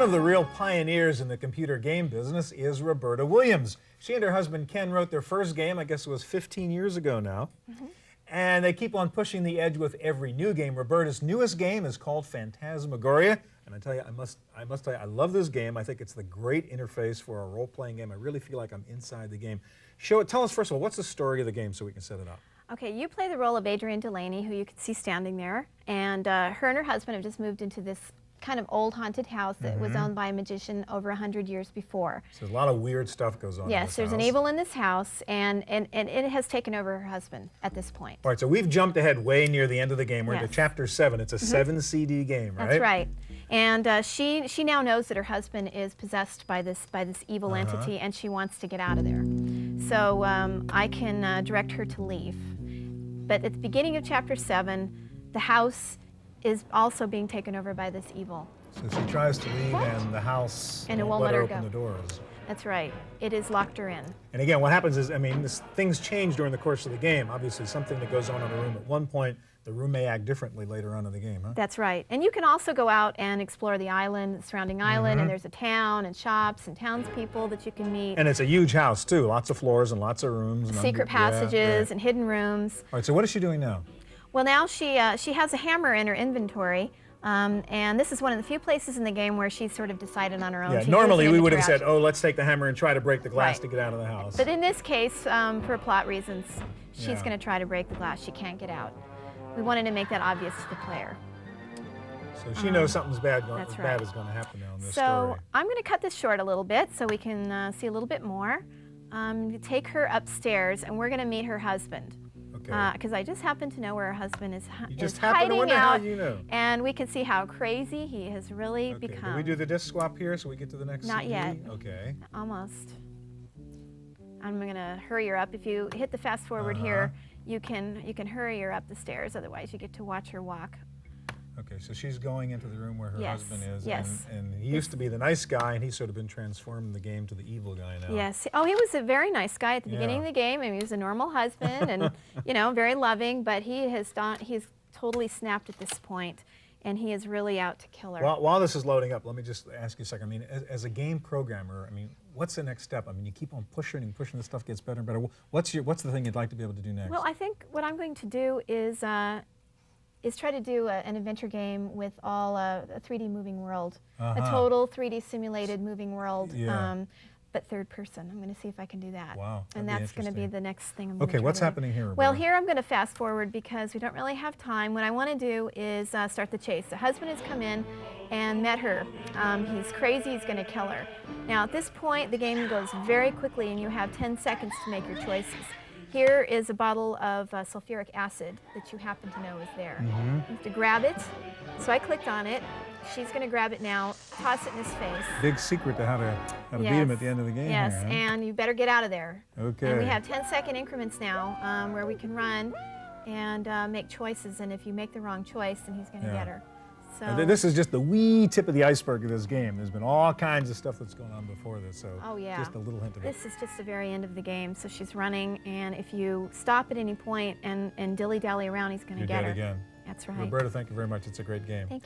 One of the real pioneers in the computer game business is Roberta Williams. She and her husband Ken wrote their first game, I guess it was 15 years ago now. And they keep on pushing the edge with every new game. Roberta's newest game is called Phantasmagoria. And I tell you, I must tell you, I love this game. I think it's the great interface for a role-playing game. I really feel like I'm inside the game. Tell us, first of all, what's the story of the game so we can set it up? Okay, you play the role of Adrienne Delaney, who you can see standing there. And her and her husband have just moved into this kind of old haunted house that was owned by a magician over 100 years before. So a lot of weird stuff goes on in Yes, this there's house. an evil in this house, and it has taken over her husband at this point. All right, so we've jumped ahead way near the end of the game. We're Yes. into chapter 7. It's a 7 CD game, right? That's right. And she now knows that her husband is possessed by this evil entity, and she wants to get out of there. So I can direct her to leave. But at the beginning of chapter 7, the house is also being taken over by this evil. So she tries to leave, and the house And it won't won't let her let her open the go. doors. That's right. It has locked her in. And again, what happens is, I mean, things change during the course of the game. Obviously, something that goes on in the room at one point, the room may act differently later on in the game, huh? That's right. And you can also go out and explore the island, the surrounding island, and there's a town and shops and townspeople that you can meet. And it's a huge house, too. Lots of floors and lots of rooms. And Secret passages and hidden rooms. All right, so what is she doing now? Well, now she has a hammer in her inventory, and this is one of the few places in the game where she's sort of decided on her own. Yeah, She normally used we an would have said, interaction. oh, let's take the hammer and try to break the glass Right. to get out of the house. But in this case, for plot reasons, she's Yeah. going to try to break the glass. She can't get out. We wanted to make that obvious to the player. So she knows something's bad That's is right. going to happen now in this So story. I'm going to cut this short a little bit so we can see a little bit more. You take her upstairs, and we're going to meet her husband. Okay. Because I just happen to know where her husband is, You just is happen to hiding wonder out, how you know. and we can see how crazy he has really Okay, become. Can we do the disc swap here so we get to the next Not CD? yet. Okay. Almost. I'm going to hurry her up. If you hit the fast forward here, you can hurry her up the stairs. Otherwise, you get to watch her walk. Okay, so she's going into the room where her Yes, husband is, yes. and he used to be the nice guy, and he's sort of been transformed in the game to the evil guy now. Yes. Oh, he was a very nice guy at the beginning Yeah. of the game, and he was a normal husband, and very loving. But he's totally snapped at this point, and he is really out to kill her. While this is loading up, let me just ask you a second. I mean, as a game programmer, I mean, what's the next step? I mean, you keep on pushing and pushing. This stuff gets better and better. What's the thing you'd like to be able to do next? Well, I think what I'm going to do is try to do an adventure game with all a 3D moving world, a total 3D simulated moving world, Yeah. but third person. I'm going to see if I can do that. Wow, And that'd be that's going to be interesting. the next thing I'm going to Okay, try what's to do. happening here, Well, Roberta? here I'm going to fast forward because we don't really have time. What I want to do is start the chase. The husband has come in and met her. He's crazy. He's going to kill her. Now, at this point, the game goes very quickly, and you have 10 seconds to make your choices. Here is a bottle of sulfuric acid that you happen to know is there. You have to grab it. So I clicked on it. She's going to grab it now, toss it in his face. Big secret to how to beat him at the end of the game. Yes, here, huh? and you better get out of there. Okay. And we have 10-second increments now where we can run and make choices. And if you make the wrong choice, then he's going to get her. So This is just the wee tip of the iceberg of this game. There's been all kinds of stuff that's going on before this, so oh, yeah. just a little hint of it. This is just the very end of the game. So she's running, and if you stop at any point and dilly-dally around, he's going to You're get dead her. again. That's right. Roberta, thank you very much. It's a great game. Thank you.